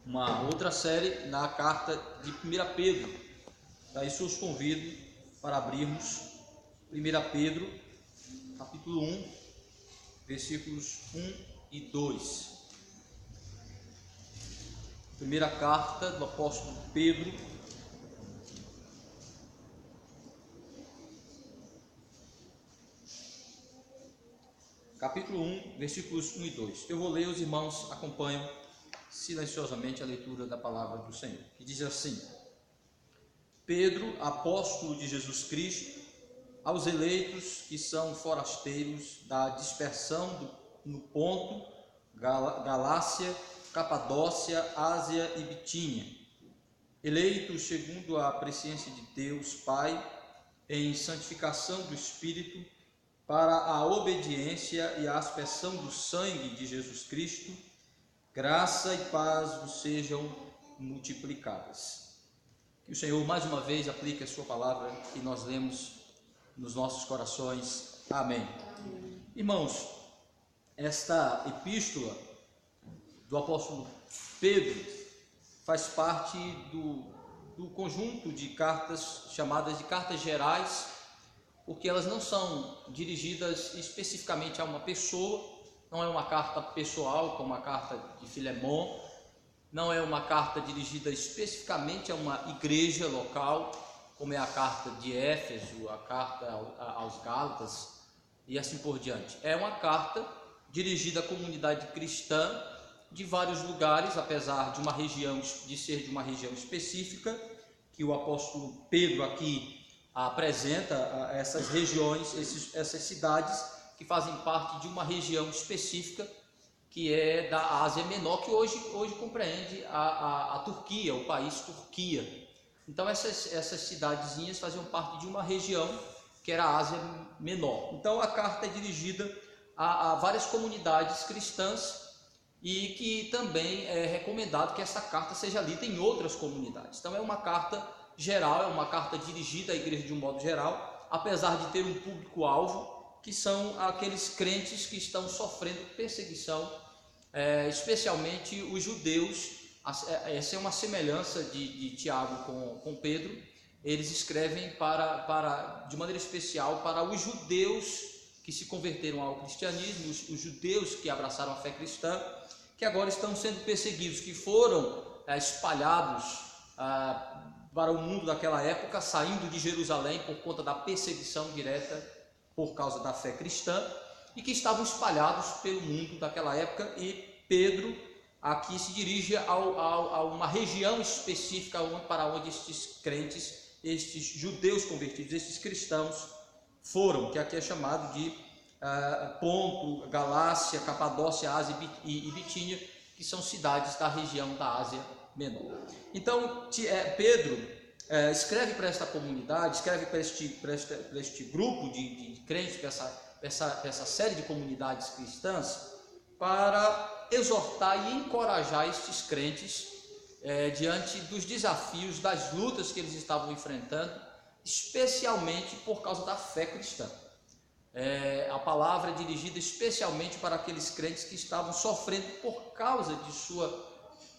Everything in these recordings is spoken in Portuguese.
uma outra série na carta de 1 Pedro. Daí eu os convido para abrirmos 1 Pedro, capítulo 1, versículos 1 e 2. Primeira carta do apóstolo Pedro, capítulo 1, versículos 1 e 2. Eu vou ler, os irmãos acompanham silenciosamente a leitura da palavra do Senhor, que diz assim: Pedro, apóstolo de Jesus Cristo, aos eleitos que são forasteiros da dispersão no Ponto, Galácia, Capadócia, Ásia e Bitínia, eleitos segundo a presciência de Deus Pai, em santificação do Espírito, para a obediência e a aspersão do sangue de Jesus Cristo, graça e paz vos sejam multiplicadas. Que o Senhor mais uma vez aplique a sua palavra que nós lemos nos nossos corações. Amém. Irmãos, esta epístola do apóstolo Pedro faz parte do conjunto de cartas chamadas de cartas gerais, porque elas não são dirigidas especificamente a uma pessoa. Não é uma carta pessoal, como a carta de Filemon, não é uma carta dirigida especificamente a uma igreja local, como é a carta de Éfeso, a carta aos Gálatas e assim por diante. É uma carta dirigida à comunidade cristã de vários lugares, apesar de ser de uma região específica, que o apóstolo Pedro aqui apresenta essas regiões, essas cidades que fazem parte de uma região específica, que é da Ásia Menor, que hoje compreende a Turquia, o país Turquia. Então essas cidadezinhas faziam parte de uma região que era a Ásia Menor. Então a carta é dirigida a várias comunidades cristãs, e que também é recomendado que essa carta seja lida em outras comunidades. Então é uma carta geral, é uma carta dirigida à igreja de um modo geral, apesar de ter um público-alvo, que são aqueles crentes que estão sofrendo perseguição, especialmente os judeus. Essa é uma semelhança de Tiago com Pedro. Eles escrevem de maneira especial para os judeus que se converteram ao cristianismo, os judeus que abraçaram a fé cristã, que agora estão sendo perseguidos, que foram espalhados para o mundo daquela época, saindo de Jerusalém por conta da perseguição direta por causa da fé cristã, e que estavam espalhados pelo mundo daquela época. E Pedro aqui se dirige a uma região específica para onde estes crentes, estes judeus convertidos, estes cristãos foram, que aqui é chamado de Ponto, Galácia, Capadócia, Ásia e Bitínia, que são cidades da região da Ásia Menor. Então Pedro escreve para esta comunidade, escreve para este grupo de crentes, para essa série de comunidades cristãs, para exortar e encorajar estes crentes diante dos desafios, das lutas que eles estavam enfrentando, especialmente por causa da fé cristã. A palavra é dirigida especialmente para aqueles crentes que estavam sofrendo por causa de sua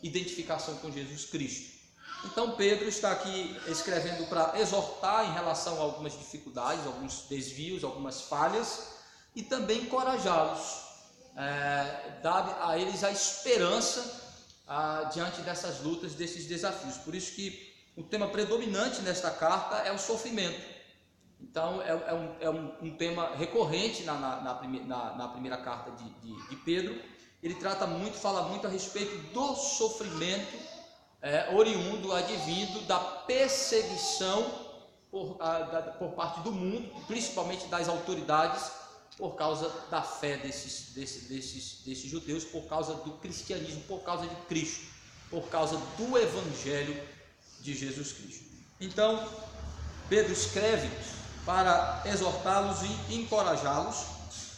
identificação com Jesus Cristo. Então Pedro está aqui escrevendo para exortar em relação a algumas dificuldades, alguns desvios, algumas falhas, e também encorajá-los, dar a eles a esperança diante dessas lutas, desses desafios. Por isso que o tema predominante nesta carta é o sofrimento. Então é um tema recorrente na primeira carta de Pedro. Ele fala muito a respeito do sofrimento oriundo, advindo da perseguição por parte do mundo, principalmente das autoridades, por causa da fé desses judeus, por causa do cristianismo, por causa de Cristo, por causa do Evangelho de Jesus Cristo. Então Pedro escreve para exortá-los e encorajá-los,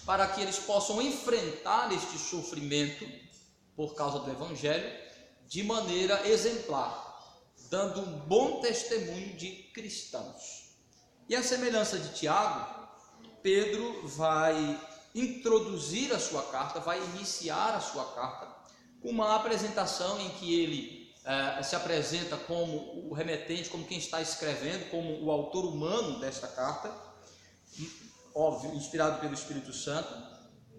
para que eles possam enfrentar este sofrimento por causa do Evangelho de maneira exemplar, dando um bom testemunho de cristãos. E a semelhança de Tiago, Pedro vai introduzir a sua carta, vai iniciar a sua carta com uma apresentação em que ele se apresenta como o remetente, como quem está escrevendo, como o autor humano desta carta, óbvio, inspirado pelo Espírito Santo,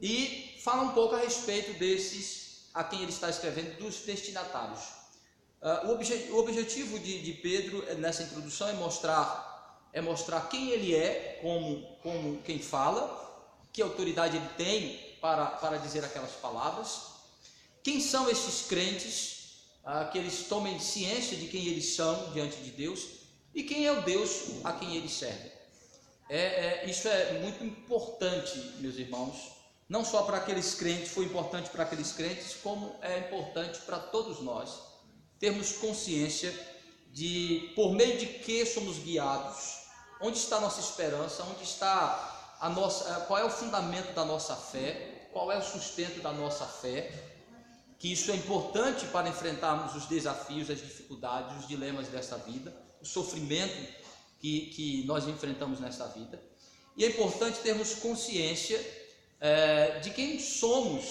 e fala um pouco a respeito desses a quem ele está escrevendo, dos destinatários. O objetivo de Pedro nessa introdução é mostrar quem ele é, como quem fala, que autoridade ele tem para dizer aquelas palavras, quem são esses crentes, que eles tomem ciência de quem eles são diante de Deus, e quem é o Deus a quem eles servem. Isso é muito importante, meus irmãos, não só para aqueles crentes, foi importante para aqueles crentes, como é importante para todos nós, termos consciência de por meio de que somos guiados, onde está a nossa esperança, onde está qual é o fundamento da nossa fé, qual é o sustento da nossa fé, que isso é importante para enfrentarmos os desafios, as dificuldades, os dilemas desta vida, o sofrimento que nós enfrentamos nesta vida. E é importante termos consciência de quem somos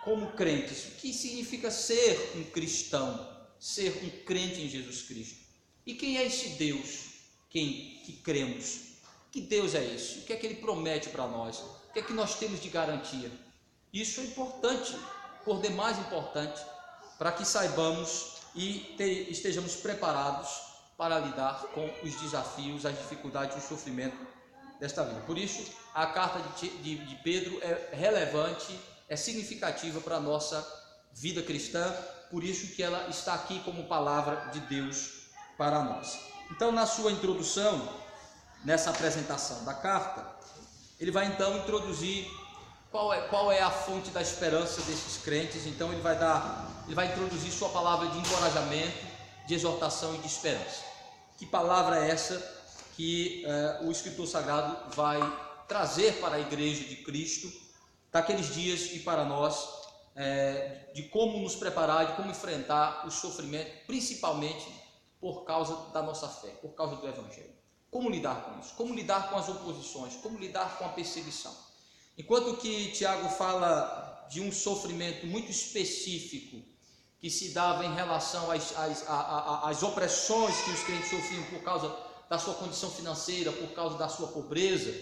como crentes, o que significa ser um cristão, ser um crente em Jesus Cristo. E quem é esse Deus que cremos? Que Deus é esse? O que é que Ele promete para nós? O que é que nós temos de garantia? Isso é importante, por demais importante, para que saibamos e estejamos preparados para lidar com os desafios, as dificuldades e o sofrimento desta vida. Por isso, a carta de Pedro é relevante, é significativa para a nossa vida cristã, por isso que ela está aqui como palavra de Deus para nós. Então, na sua introdução, nessa apresentação da carta, ele vai então introduzir qual é a fonte da esperança desses crentes. Então ele vai introduzir sua palavra de encorajamento, de exortação e de esperança. Que palavra é essa que o Escritor Sagrado vai trazer para a igreja de Cristo, daqueles dias e para nós, de como nos preparar, de como enfrentar o sofrimento, principalmente por causa da nossa fé, por causa do Evangelho. Como lidar com isso? Como lidar com as oposições? Como lidar com a perseguição? Enquanto que Tiago fala de um sofrimento muito específico que se dava em relação às opressões que os crentes sofriam por causa da sua condição financeira, por causa da sua pobreza,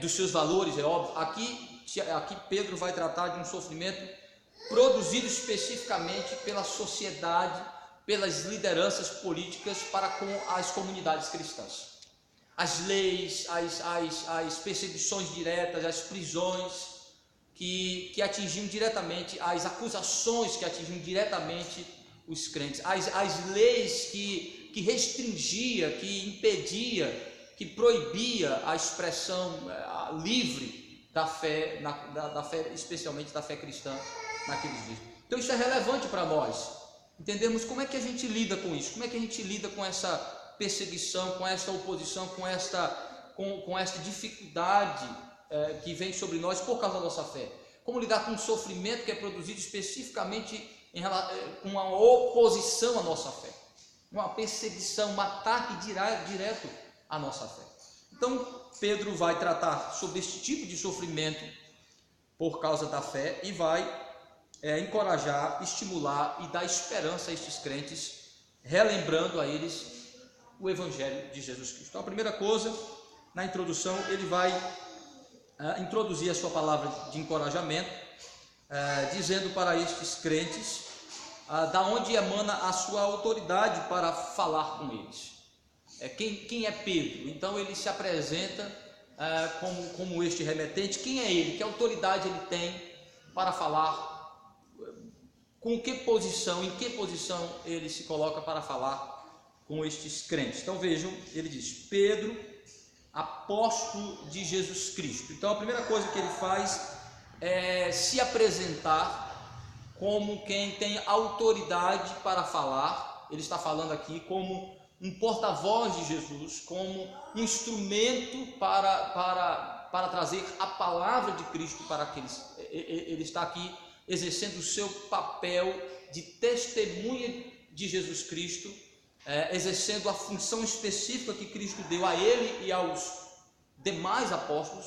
dos seus valores, é óbvio. Aqui Pedro vai tratar de um sofrimento produzido especificamente pela sociedade, pelas lideranças políticas para com as comunidades cristãs. As leis, as perseguições diretas, as prisões que atingiam diretamente, as acusações que atingiam diretamente os crentes, as leis que restringia, que impedia, que proibia a expressão livre da fé, da fé, especialmente da fé cristã naqueles dias. Então isso é relevante para nós, entendermos como é que a gente lida com isso, como é que a gente lida com essa perseguição, com esta oposição, com esta dificuldade que vem sobre nós por causa da nossa fé. Como lidar com um sofrimento que é produzido especificamente com uma oposição à nossa fé, uma perseguição, um ataque direto à nossa fé. Então Pedro vai tratar sobre este tipo de sofrimento por causa da fé e vai encorajar, estimular e dar esperança a estes crentes, relembrando a eles o Evangelho de Jesus Cristo. Então, a primeira coisa, na introdução, ele vai introduzir a sua palavra de encorajamento, dizendo para estes crentes da onde emana a sua autoridade para falar com eles. Quem é Pedro? Então ele se apresenta como este remetente. Quem é ele? Que autoridade ele tem para falar? Com que posição, em que posição ele se coloca para falar com estes crentes? Então vejam, ele diz: Pedro, apóstolo de Jesus Cristo. Então a primeira coisa que ele faz é se apresentar como quem tem autoridade para falar. Ele está falando aqui como um porta-voz de Jesus, como um instrumento para trazer a palavra de Cristo para aqueles. Ele está aqui exercendo o seu papel de testemunha de Jesus Cristo, exercendo a função específica que Cristo deu a ele e aos demais apóstolos,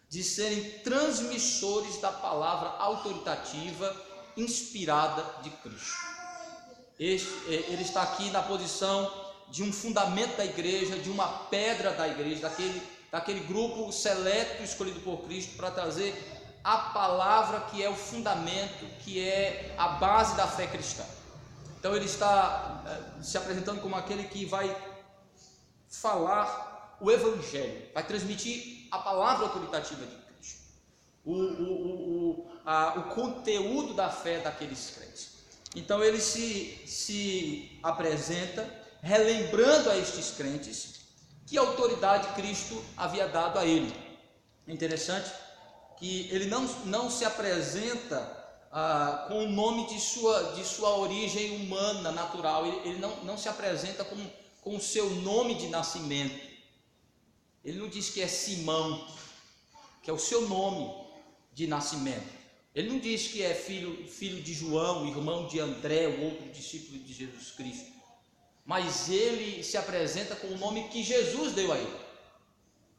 de serem transmissores da palavra autoritativa, inspirada de Cristo. ele está aqui na posição de um fundamento da igreja, de uma pedra da igreja, daquele grupo seleto escolhido por Cristo para trazer a palavra que é o fundamento, que é a base da fé cristã. Então ele está se apresentando como aquele que vai falar o evangelho, vai transmitir a palavra autoritativa de Cristo, o conteúdo da fé daqueles crentes. Então ele se apresenta relembrando a estes crentes que autoridade Cristo havia dado a ele. É interessante que ele não se apresenta com o nome de sua origem humana, natural. Ele não se apresenta com o seu nome de nascimento. Ele não diz que é Simão, que é o seu nome de nascimento. Ele não diz que é filho de João, irmão de André, o outro discípulo de Jesus Cristo. Mas ele se apresenta com o nome que Jesus deu a ele.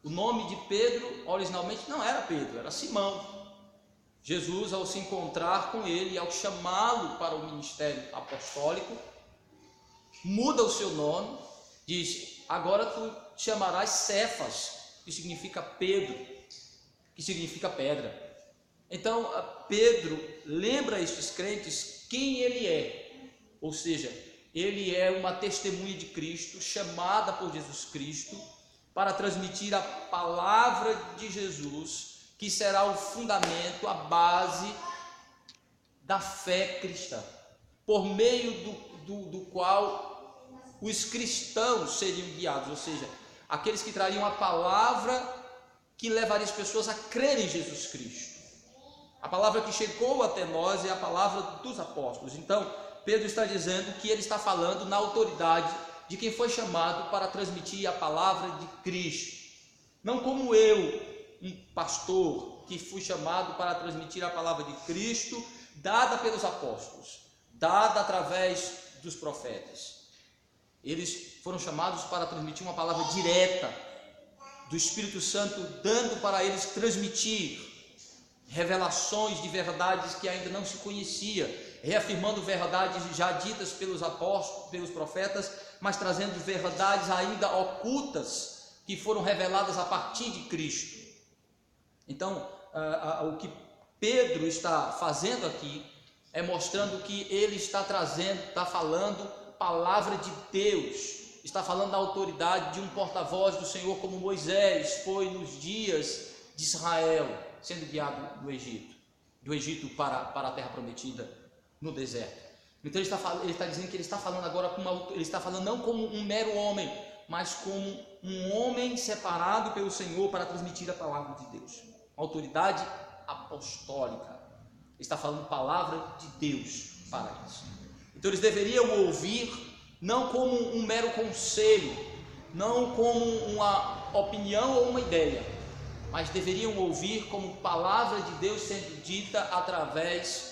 O nome de Pedro originalmente não era Pedro, era Simão. Jesus, ao se encontrar com ele, ao chamá-lo para o ministério apostólico, muda o seu nome, diz: agora tu te chamarás Cefas, que significa Pedro, que significa pedra. Então Pedro lembra a estes crentes quem ele é, ou seja, ele é uma testemunha de Cristo, chamada por Jesus Cristo para transmitir a palavra de Jesus, que será o fundamento, a base da fé cristã, por meio do qual os cristãos seriam guiados, ou seja, aqueles que trariam a palavra que levaria as pessoas a crerem em Jesus Cristo. A palavra que chegou até nós é a palavra dos apóstolos. Então Pedro está dizendo que ele está falando na autoridade de quem foi chamado para transmitir a palavra de Cristo. Não como eu, um pastor, que fui chamado para transmitir a palavra de Cristo, dada pelos apóstolos, dada através dos profetas. Eles foram chamados para transmitir uma palavra direta do Espírito Santo, dando para eles transmitir revelações de verdades que ainda não se conhecia, reafirmando verdades já ditas pelos apóstolos, pelos profetas, mas trazendo verdades ainda ocultas que foram reveladas a partir de Cristo. Então, o que Pedro está fazendo aqui é mostrando que ele está trazendo, está falando palavra de Deus, está falando da autoridade de um porta-voz do Senhor, como Moisés foi nos dias de Israel, sendo guiado do Egito para a terra prometida no deserto. Então ele está dizendo que ele está falando agora ele está falando não como um mero homem, mas como um homem separado pelo Senhor para transmitir a palavra de Deus, uma autoridade apostólica. Ele está falando palavra de Deus para eles. Então eles deveriam ouvir não como um mero conselho, não como uma opinião ou uma ideia, mas deveriam ouvir como palavra de Deus sendo dita através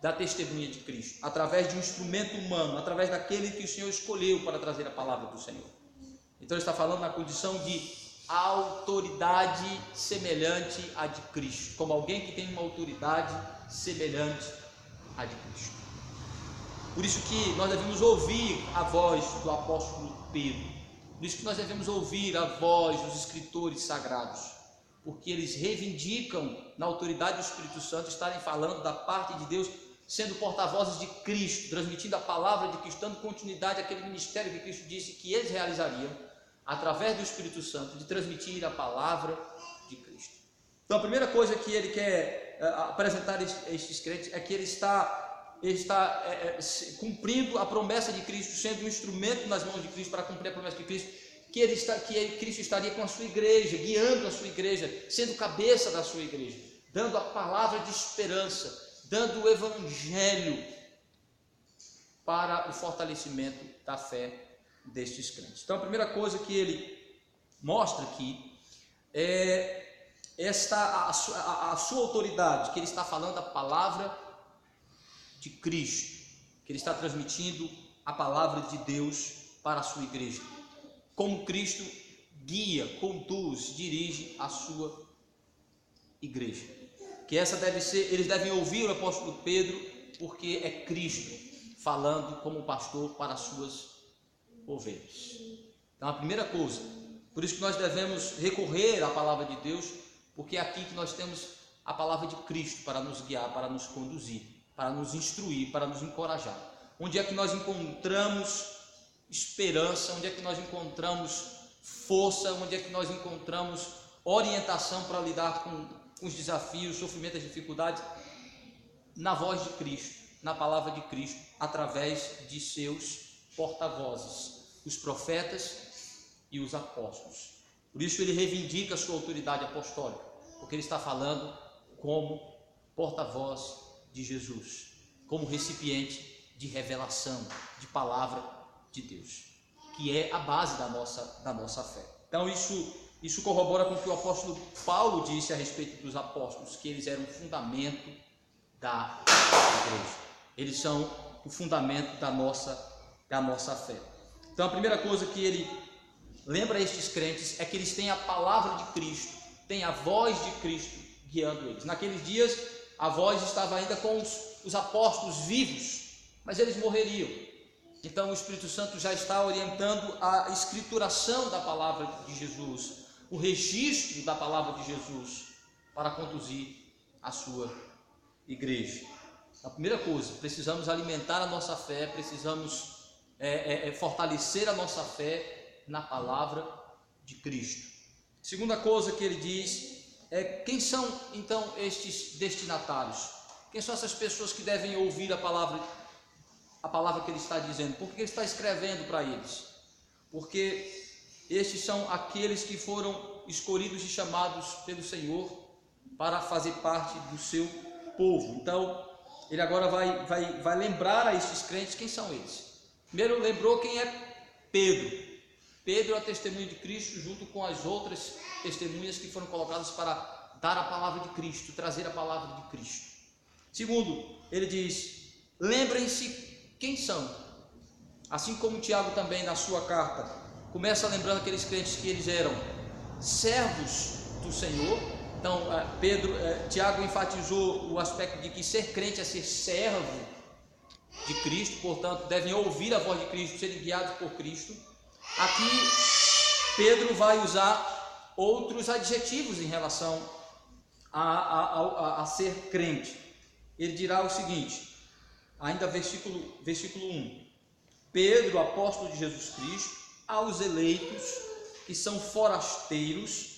da testemunha de Cristo, através de um instrumento humano, através daquele que o Senhor escolheu para trazer a palavra do Senhor. Então ele está falando na condição de autoridade semelhante à de Cristo, como alguém que tem uma autoridade semelhante à de Cristo. Por isso que nós devemos ouvir a voz do apóstolo Pedro, por isso que nós devemos ouvir a voz dos escritores sagrados, porque eles reivindicam na autoridade do Espírito Santo estarem falando da parte de Deus, sendo porta-vozes de Cristo, transmitindo a palavra de Cristo, dando continuidade àquele ministério que Cristo disse que eles realizariam através do Espírito Santo, de transmitir a palavra de Cristo. Então a primeira coisa que ele quer apresentar a estes crentes é que ele está cumprindo a promessa de Cristo, sendo um instrumento nas mãos de Cristo para cumprir a promessa de Cristo, que Cristo estaria com a sua igreja, guiando a sua igreja, sendo cabeça da sua igreja, dando a palavra de esperança, dando o evangelho para o fortalecimento da fé destes crentes. Então a primeira coisa que ele mostra aqui é a sua autoridade, que ele está falando a palavra de Cristo, que ele está transmitindo a palavra de Deus para a sua igreja, como Cristo guia, conduz, dirige a sua igreja. Que essa deve ser, eles devem ouvir o apóstolo Pedro, porque é Cristo falando como pastor para as suas ovelhas. Então, a primeira coisa, por isso que nós devemos recorrer à palavra de Deus, porque é aqui que nós temos a palavra de Cristo para nos guiar, para nos conduzir, para nos instruir, para nos encorajar. Onde é que nós encontramos esperança, onde é que nós encontramos força, onde é que nós encontramos orientação para lidar com os desafios, sofrimento, as dificuldades? Na voz de Cristo, na palavra de Cristo, através de seus porta-vozes, os profetas e os apóstolos. Por isso ele reivindica a sua autoridade apostólica, porque ele está falando como porta-voz de Jesus, como recipiente de revelação, de palavra de Deus, que é a base da nossa fé. Então isso corrobora com o que o apóstolo Paulo disse a respeito dos apóstolos, que eles eram o fundamento da igreja. Eles são o fundamento da nossa fé. Então a primeira coisa que ele lembra a estes crentes é que eles têm a palavra de Cristo, têm a voz de Cristo guiando eles. Naqueles dias a voz estava ainda com os apóstolos vivos, mas eles morreriam. Então o Espírito Santo já está orientando a escrituração da palavra de Jesus, o registro da palavra de Jesus para conduzir a sua igreja. A primeira coisa, precisamos alimentar a nossa fé, precisamos fortalecer a nossa fé na palavra de Cristo. Segunda coisa que ele diz é quem são então estes destinatários? Quem são essas pessoas que devem ouvir a palavra que ele está dizendo? Por que ele está escrevendo para eles? Porque estes são aqueles que foram escolhidos e chamados pelo Senhor para fazer parte do seu povo. Então ele agora vai lembrar a estes crentes quem são eles. Primeiro lembrou quem é Pedro. Pedro é a testemunha de Cristo junto com as outras testemunhas que foram colocadas para dar a palavra de Cristo, trazer a palavra de Cristo. Segundo, ele diz, lembrem-se quem são. Assim como Tiago também na sua carta começa lembrando aqueles crentes que eles eram servos do Senhor. Então Tiago enfatizou o aspecto de que ser crente é ser servo de Cristo, portanto devem ouvir a voz de Cristo, serem guiados por Cristo. Aqui Pedro vai usar outros adjetivos em relação a ser crente. Ele dirá o seguinte, ainda versículo 1: Pedro, apóstolo de Jesus Cristo, aos eleitos que são forasteiros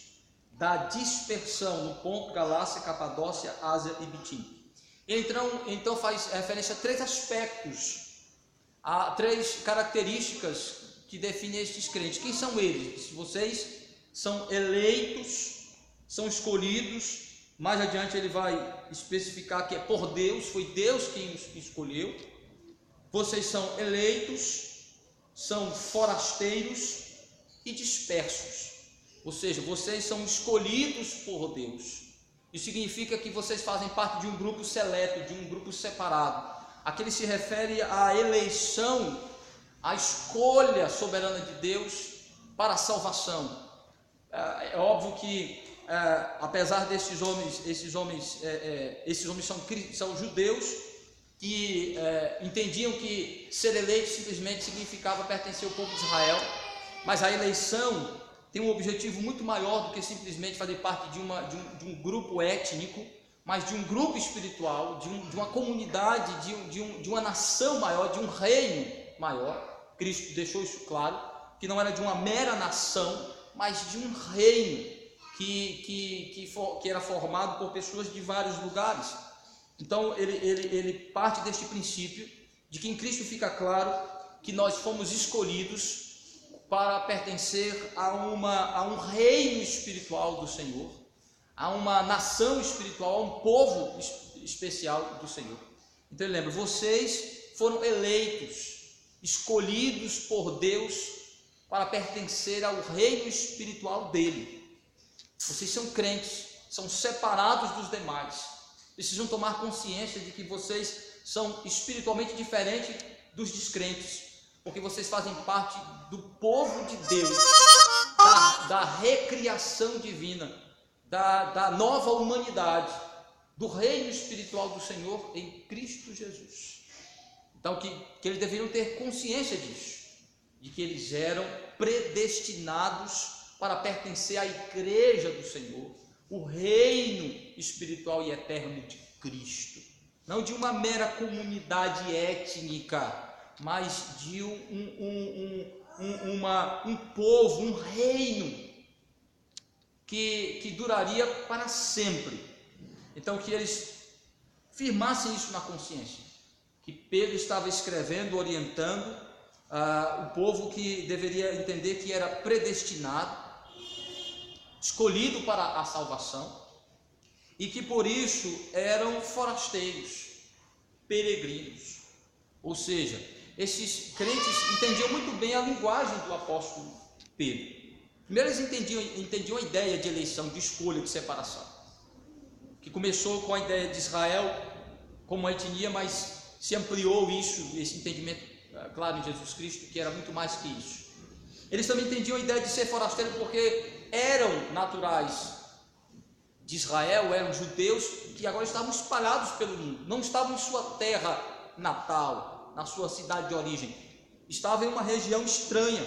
da dispersão no Ponto, Galácia, Capadócia, Ásia e Bitínia. Então faz referência a três aspectos, a três características que definem estes crentes. Quem são eles? Vocês são eleitos, são escolhidos. Mais adiante ele vai especificar que é por Deus, foi Deus quem os escolheu. Vocês são eleitos, são forasteiros e dispersos. Ou seja, vocês são escolhidos por Deus. Isso significa que vocês fazem parte de um grupo seleto, de um grupo separado. Aqui ele se refere à eleição, à escolha soberana de Deus para a salvação. É óbvio que apesar desses homens, esses homens são judeus que entendiam que ser eleito simplesmente significava pertencer ao povo de Israel, mas a eleição tem um objetivo muito maior do que simplesmente fazer parte de um grupo étnico, mas de um grupo espiritual, de uma comunidade, de uma nação maior, de um reino maior. Cristo deixou isso claro, que não era de uma mera nação, mas de um reino que era formado por pessoas de vários lugares. Então ele parte deste princípio de que em Cristo fica claro que nós fomos escolhidos para pertencer a um reino espiritual do Senhor, a uma nação espiritual, a um povo especial do Senhor. Então ele lembra, vocês foram eleitos, escolhidos por Deus para pertencer ao reino espiritual dele. Vocês são crentes, são separados dos demais, precisam tomar consciência de que vocês são espiritualmente diferentes dos descrentes, porque vocês fazem parte do povo de Deus, da recriação divina, da nova humanidade, do reino espiritual do Senhor em Cristo Jesus. Então, que eles deveriam ter consciência disso, de que eles eram predestinados para pertencer à igreja do Senhor, o reino espiritual e eterno de Cristo, não de uma mera comunidade étnica, mas de um povo, um reino que duraria para sempre. Então, que eles firmassem isso na consciência, que Pedro estava escrevendo, orientando o povo que deveria entender que era predestinado, escolhido para a salvação, e que por isso eram forasteiros, peregrinos. Ou seja, esses crentes entendiam muito bem a linguagem do apóstolo Pedro. Primeiro, eles entendiam a ideia de eleição, de escolha, de separação, que começou com a ideia de Israel como uma etnia, mas se ampliou esse entendimento, claro, em Jesus Cristo, que era muito mais que isso. Eles também entendiam a ideia de ser forasteiro porque eram naturais de Israel, eram judeus que agora estavam espalhados pelo mundo, não estavam em sua terra natal, na sua cidade de origem, estavam em uma região estranha,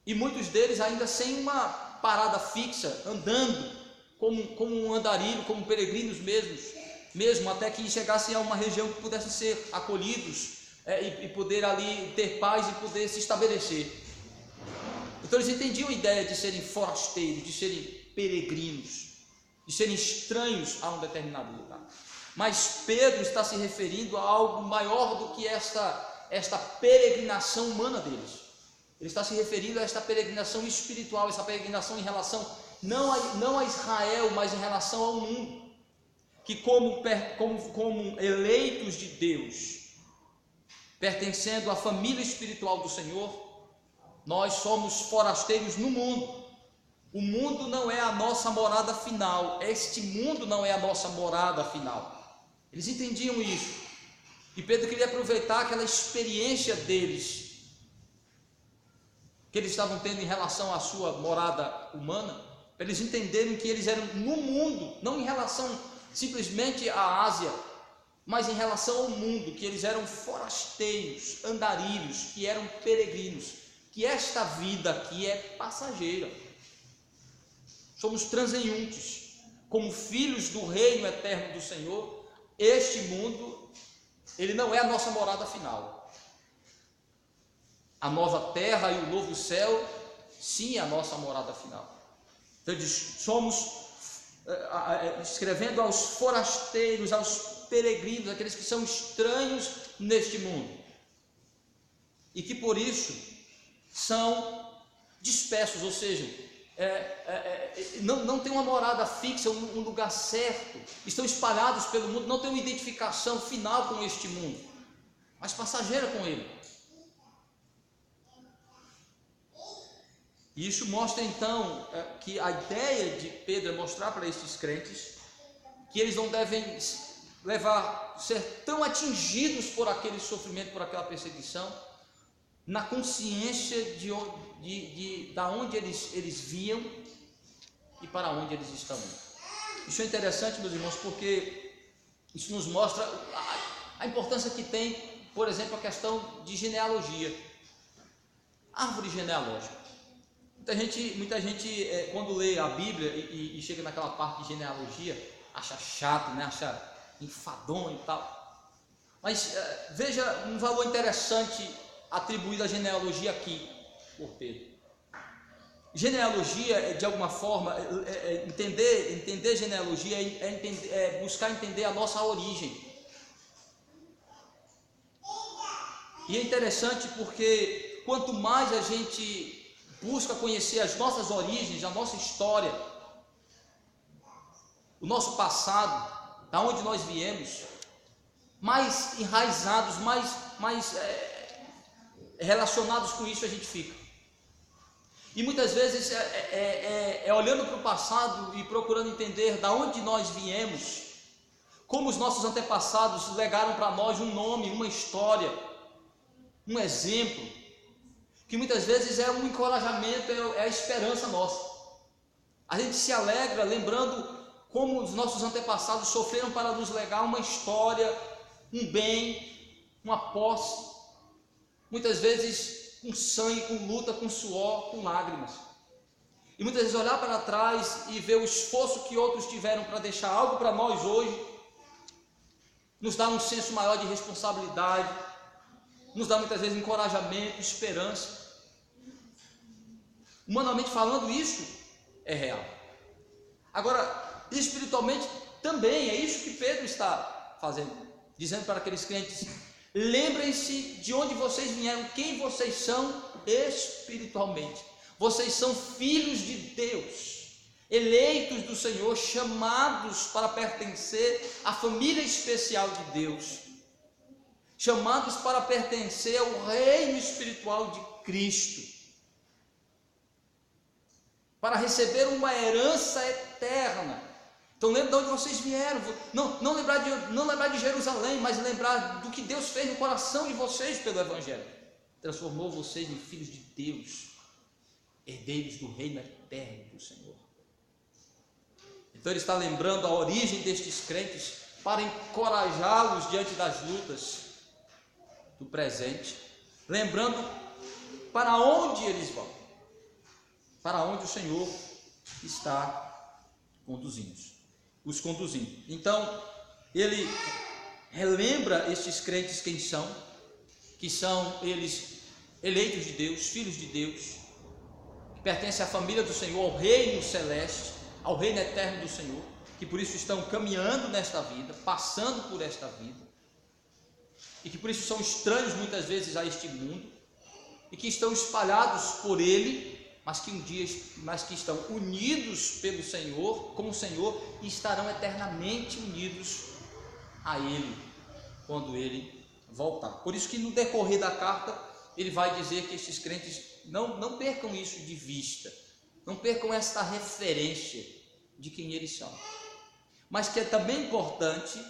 e muitos deles ainda sem uma parada fixa, andando como um andarilho, como peregrinos mesmo, até que chegassem a uma região que pudessem ser acolhidos e poder ali ter paz e poder se estabelecer. Então eles entendiam a ideia de serem forasteiros, de serem peregrinos, de serem estranhos a um determinado lugar. Mas Pedro está se referindo a algo maior do que esta peregrinação humana deles. Ele está se referindo a esta peregrinação espiritual, essa peregrinação em relação não a Israel, mas em relação ao mundo, que como eleitos de Deus, pertencendo à família espiritual do Senhor, nós somos forasteiros no mundo. O mundo não é a nossa morada final, este mundo não é a nossa morada final. Eles entendiam isso, e Pedro queria aproveitar aquela experiência deles, que eles estavam tendo em relação à sua morada humana, para eles entenderem que eles eram no mundo, não em relação simplesmente à Ásia, mas em relação ao mundo, que eles eram forasteiros, andarilhos, que eram peregrinos, que esta vida aqui é passageira. Somos transeuntes, como filhos do reino eterno do Senhor. Este mundo, ele não é a nossa morada final. A nova terra e o novo céu, sim, é a nossa morada final. Então somos, escrevendo aos forasteiros, aos peregrinos, aqueles que são estranhos neste mundo, e que por isso são dispersos, ou seja, não tem uma morada fixa, um lugar certo, estão espalhados pelo mundo, não tem uma identificação final com este mundo, mas passageira com ele. E isso mostra então que a ideia de Pedro é mostrar para estes crentes que eles não devem ser tão atingidos por aquele sofrimento, por aquela perseguição, na consciência da onde eles viam e para onde eles estão indo. Isso é interessante, meus irmãos, porque isso nos mostra a importância que tem, por exemplo, a questão de genealogia, árvore genealógica. Muita gente quando lê a Bíblia e chega naquela parte de genealogia, acha chato, né? Acha enfadonho e tal. Mas veja um valor interessante atribuído à genealogia aqui por Pedro. Genealogia, de alguma forma, entender genealogia é buscar entender a nossa origem. E é interessante porque quanto mais a gente busca conhecer as nossas origens, a nossa história, o nosso passado, da onde nós viemos, mais enraizados, mais relacionados com isso a gente fica. E muitas vezes olhando para o passado e procurando entender da onde nós viemos, como os nossos antepassados legaram para nós um nome, uma história, um exemplo, que muitas vezes é um encorajamento, é a esperança nossa. A gente se alegra lembrando como os nossos antepassados sofreram para nos legar uma história, um bem, uma posse, muitas vezes com sangue, com luta, com suor, com lágrimas. E muitas vezes olhar para trás e ver o esforço que outros tiveram para deixar algo para nós hoje, nos dá um senso maior de responsabilidade, nos dá muitas vezes encorajamento, esperança. Humanamente falando, isso é real. Agora, espiritualmente também é isso que Pedro está fazendo, dizendo para aqueles crentes: lembrem-se de onde vocês vieram, quem vocês são espiritualmente. Vocês são filhos de Deus, eleitos do Senhor, chamados para pertencer à família especial de Deus, chamados para pertencer ao reino espiritual de Cristo, para receber uma herança eterna. Então lembre de onde vocês vieram, não lembrar de Jerusalém, mas lembrar do que Deus fez no coração de vocês pelo Evangelho. Transformou vocês em filhos de Deus, herdeiros do reino eterno do Senhor. Então ele está lembrando a origem destes crentes para encorajá-los diante das lutas do presente, lembrando para onde eles vão, para onde o Senhor está os conduzindo. Então ele relembra estes crentes quem são, que são eles eleitos de Deus, filhos de Deus, que pertencem à família do Senhor, ao reino celeste, ao reino eterno do Senhor, que por isso estão caminhando nesta vida, passando por esta vida, e que por isso são estranhos muitas vezes a este mundo, e que estão espalhados por Ele, mas que estão unidos pelo Senhor, com o Senhor, e estarão eternamente unidos a Ele, quando Ele voltar. Por isso que no decorrer da carta, ele vai dizer que estes crentes não percam isso de vista, não percam esta referência de quem eles são, mas que é também importante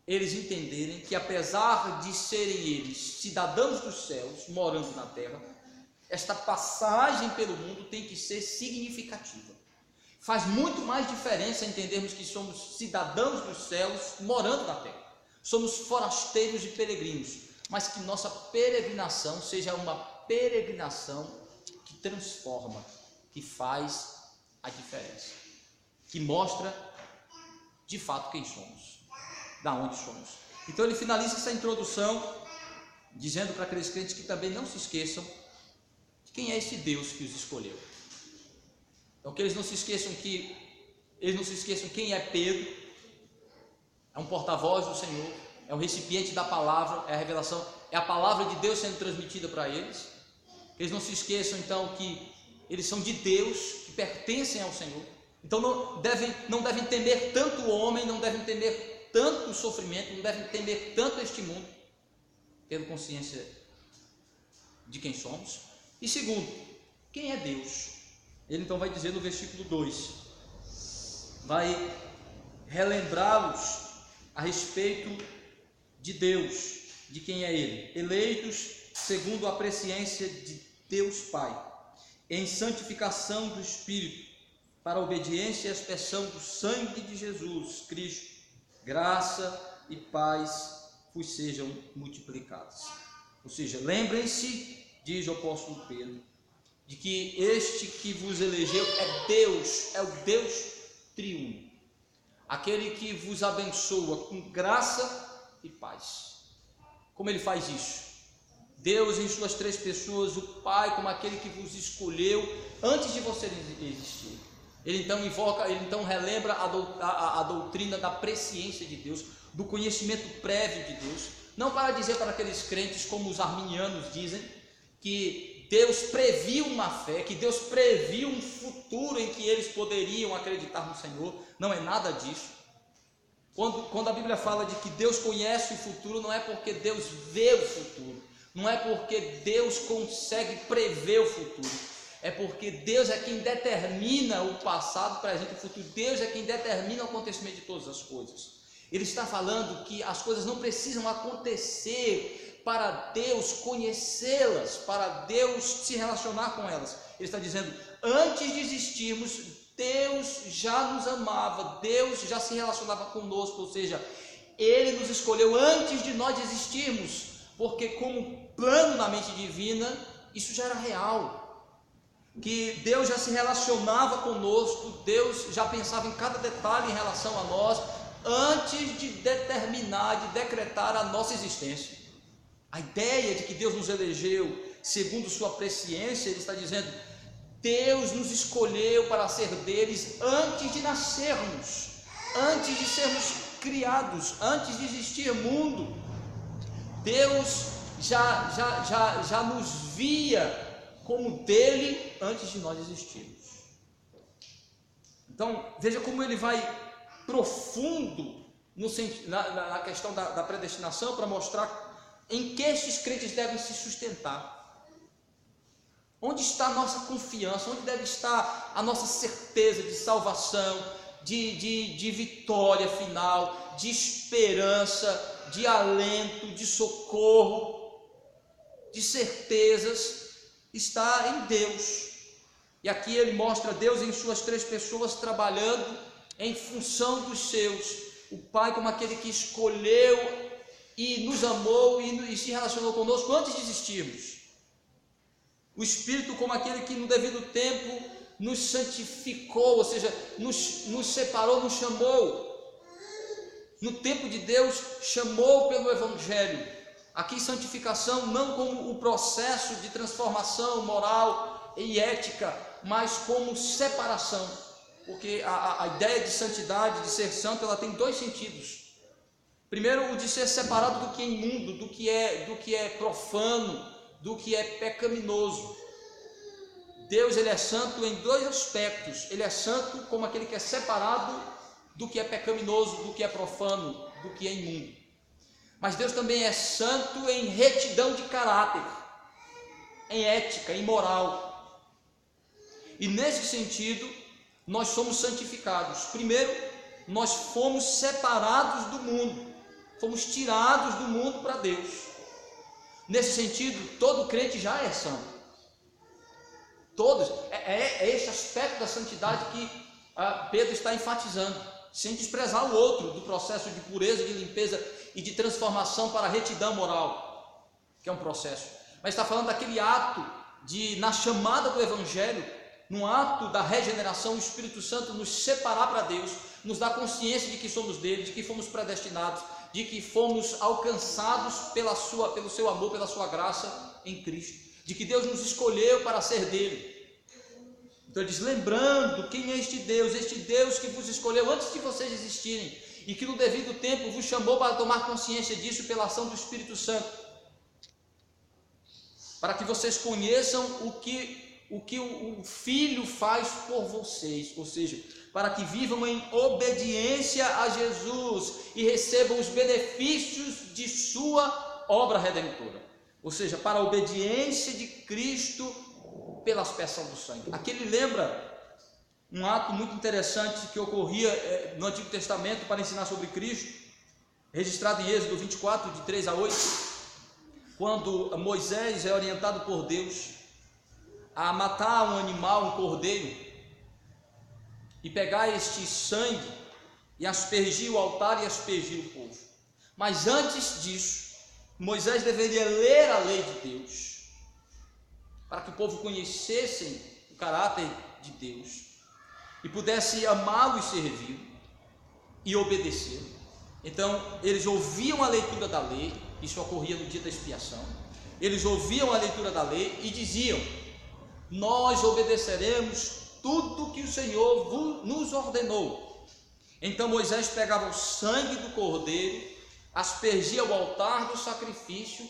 eles entenderem que, apesar de serem eles cidadãos dos céus, morando na terra, esta passagem pelo mundo tem que ser significativa. Faz muito mais diferença entendermos que somos cidadãos dos céus, morando na terra. Somos forasteiros e peregrinos, mas que nossa peregrinação seja uma peregrinação que transforma, que faz a diferença, que mostra de fato quem somos, da onde somos. Então ele finaliza essa introdução dizendo para aqueles crentes que também não se esqueçam de quem é esse Deus que os escolheu. Então que eles não se esqueçam quem é Pedro. É um porta-voz do Senhor, é um recipiente da palavra, é a revelação, é a palavra de Deus sendo transmitida para eles. Eles não se esqueçam então que eles são de Deus, que pertencem ao Senhor. Então não devem temer tanto o homem, não devem temer tanto o sofrimento, não devem temer tanto este mundo, tendo consciência de quem somos. E segundo, quem é Deus? Ele então vai dizer no versículo 2, vai relembrá-los a respeito de Deus, de quem é Ele: eleitos segundo a presciência de Deus Pai, em santificação do Espírito, para a obediência e expiação do sangue de Jesus Cristo, graça e paz vos sejam multiplicadas. Ou seja, lembrem-se, diz o apóstolo Pedro, de que este que vos elegeu é Deus, é o Deus triuno, aquele que vos abençoa com graça e paz. Como ele faz isso? Deus em suas três pessoas, o Pai como aquele que vos escolheu antes de você existir. Ele então relembra a doutrina da presciência de Deus, do conhecimento prévio de Deus, não para dizer para aqueles crentes, como os arminianos dizem, que Deus previu uma fé, que Deus previu um futuro em que eles poderiam acreditar no Senhor. Não é nada disso. Quando a Bíblia fala de que Deus conhece o futuro, não é porque Deus vê o futuro, não é porque Deus consegue prever o futuro, é porque Deus é quem determina o passado, o presente e o futuro. Deus é quem determina o acontecimento de todas as coisas. Ele está falando que as coisas não precisam acontecer para Deus conhecê-las, para Deus se relacionar com elas. Ele está dizendo, antes de existirmos, Deus já nos amava, Deus já se relacionava conosco, ou seja, Ele nos escolheu antes de nós existirmos, porque como plano na mente divina, isso já era real, que Deus já se relacionava conosco, Deus já pensava em cada detalhe em relação a nós, antes de determinar, de decretar a nossa existência. A ideia de que Deus nos elegeu segundo sua presciência, ele está dizendo, Deus nos escolheu para ser deles antes de nascermos, antes de sermos criados, antes de existir mundo. Deus já nos via como dele antes de nós existirmos. Então, veja como ele vai profundo na questão da predestinação, para mostrar em que estes crentes devem se sustentar. Onde está a nossa confiança? Onde deve estar a nossa certeza de salvação, de vitória final, de esperança, de alento, de socorro, de certezas? Está em Deus. E aqui ele mostra Deus em suas três pessoas trabalhando em função dos seus. O Pai como aquele que escolheu e nos amou e se relacionou conosco antes de existirmos. O Espírito como aquele que no devido tempo nos santificou, ou seja, nos separou, nos chamou. No tempo de Deus, chamou pelo Evangelho. Aqui santificação não como o processo de transformação moral e ética, mas como separação. Porque a ideia de santidade, de ser santo, ela tem dois sentidos. Primeiro, o de ser separado do que é imundo, do que é profano, do que é pecaminoso. Deus, ele é santo em dois aspectos. Ele é santo como aquele que é separado do que é pecaminoso, do que é profano, do que é imundo. Mas Deus também é santo em retidão de caráter, em ética, em moral. E nesse sentido, nós somos santificados. Primeiro, nós fomos separados do mundo, fomos tirados do mundo para Deus. Nesse sentido, todo crente já é santo. Todos. É esse aspecto da santidade que Pedro está enfatizando, sem desprezar o outro, do processo de pureza, de limpeza e de transformação para a retidão moral, que é um processo. Mas está falando daquele ato na chamada do Evangelho, no ato da regeneração, o Espírito Santo nos separar para Deus, nos dá consciência de que somos dele, de que fomos predestinados, de que fomos alcançados pelo seu amor, pela sua graça em Cristo, de que Deus nos escolheu para ser dele. Então ele diz, lembrando quem é este Deus que vos escolheu antes de vocês existirem, e que no devido tempo vos chamou para tomar consciência disso pela ação do Espírito Santo, para que vocês conheçam o que o Filho faz por vocês, ou seja, para que vivam em obediência a Jesus e recebam os benefícios de sua obra redentora, ou seja, para a obediência de Cristo pela aspersão do sangue. Aqui ele lembra um ato muito interessante que ocorria no Antigo Testamento para ensinar sobre Cristo, registrado em Êxodo 24, de 3 a 8, quando Moisés é orientado por Deus a matar um animal, um cordeiro, e pegar este sangue e aspergir o altar e aspergir o povo. Mas antes disso, Moisés deveria ler a lei de Deus, para que o povo conhecesse o caráter de Deus e pudesse amá-lo e servi-lo e obedecer. Então eles ouviam a leitura da lei, isso ocorria no dia da expiação. Eles ouviam a leitura da lei e diziam: nós obedeceremos tudo que o Senhor nos ordenou. Então Moisés pegava o sangue do cordeiro, aspergia o altar do sacrifício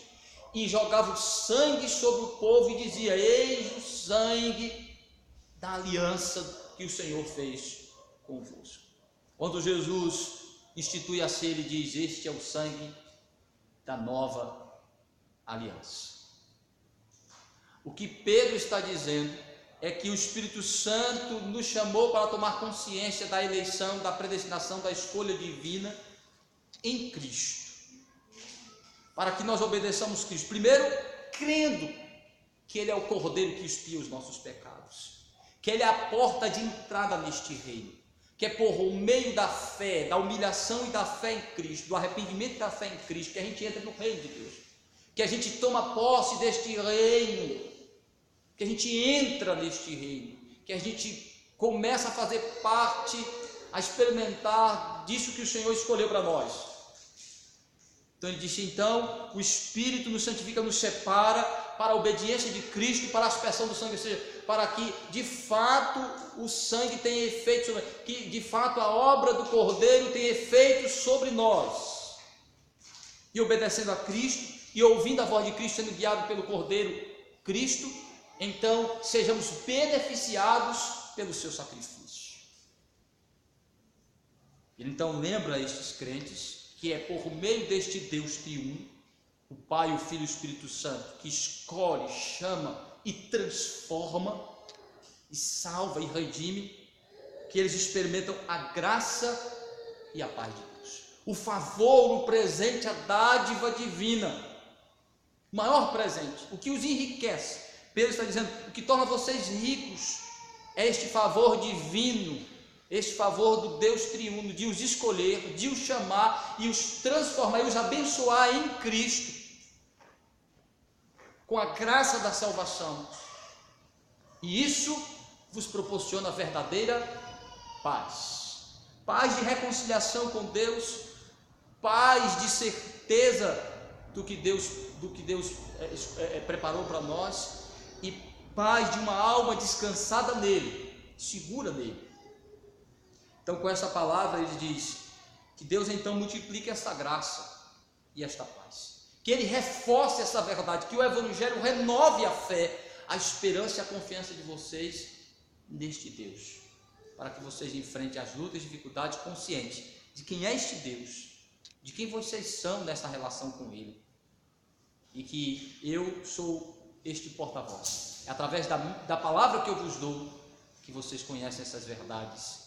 e jogava o sangue sobre o povo e dizia: eis o sangue da aliança que o Senhor fez convosco. Quando Jesus institui a ceia, ele diz: este é o sangue da nova aliança. O que Pedro está dizendo é que o Espírito Santo nos chamou para tomar consciência da eleição, da predestinação, da escolha divina em Cristo, para que nós obedeçamos Cristo, primeiro crendo que Ele é o Cordeiro que expia os nossos pecados, que Ele é a porta de entrada neste reino, que é por meio da fé, da humilhação e da fé em Cristo, do arrependimento e da fé em Cristo, que a gente entra no reino de Deus, que a gente toma posse deste reino, que a gente entra neste reino, que a gente começa a fazer parte, a experimentar disso que o Senhor escolheu para nós. Então ele disse, então, o Espírito nos santifica, nos separa para a obediência de Cristo, para a aspersão do sangue, ou seja, para que de fato o sangue tenha efeito sobre nós, que de fato a obra do Cordeiro tenha efeito sobre nós. E obedecendo a Cristo, e ouvindo a voz de Cristo, sendo guiado pelo Cordeiro Cristo, então sejamos beneficiados pelo seu sacrifício. Ele então lembra a estes crentes que é por meio deste Deus triuno, o Pai, o Filho e o Espírito Santo, que escolhe, chama e transforma, e salva e redime, que eles experimentam a graça e a paz de Deus, o favor, o presente, a dádiva divina, o maior presente, o que os enriquece. Pedro está dizendo, o que torna vocês ricos é este favor divino, este favor do Deus triuno, de os escolher, de os chamar e os transformar e os abençoar em Cristo, com a graça da salvação. E isso vos proporciona verdadeira paz. Paz de reconciliação com Deus, paz de certeza do que Deus preparou para nós, e paz de uma alma descansada nele, segura nele. Então, com essa palavra, ele diz que Deus então multiplique esta graça e esta paz, que Ele reforce essa verdade, que o Evangelho renove a fé, a esperança e a confiança de vocês neste Deus, para que vocês enfrentem as lutas e dificuldades conscientes de quem é este Deus, de quem vocês são nessa relação com Ele, e que eu sou este porta-voz. É através da palavra que eu vos dou que vocês conhecem essas verdades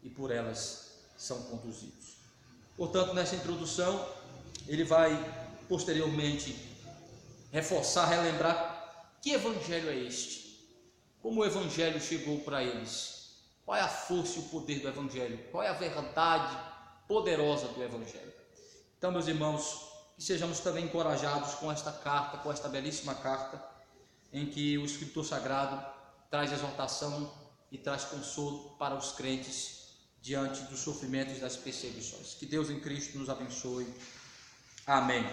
e por elas são conduzidos. Portanto, nessa introdução, ele vai posteriormente reforçar, relembrar que evangelho é este, como o evangelho chegou para eles, qual é a força e o poder do evangelho, qual é a verdade poderosa do evangelho. Então, meus irmãos, que sejamos também encorajados com esta carta, com esta belíssima carta, em que o Escritor Sagrado traz exortação e traz consolo para os crentes diante dos sofrimentos e das perseguições. Que Deus em Cristo nos abençoe. Amém.